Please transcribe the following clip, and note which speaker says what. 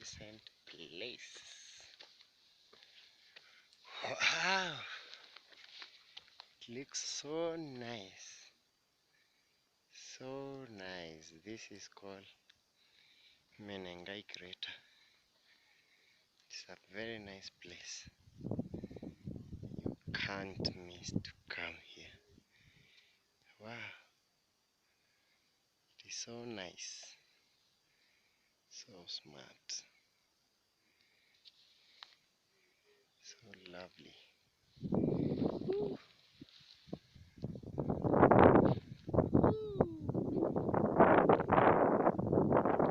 Speaker 1: magnificent place. Wow, it looks so nice. So nice. This is called Menengai Crater. It's a very nice place. You can't miss to come here. Wow, it is so nice. So smart. So lovely.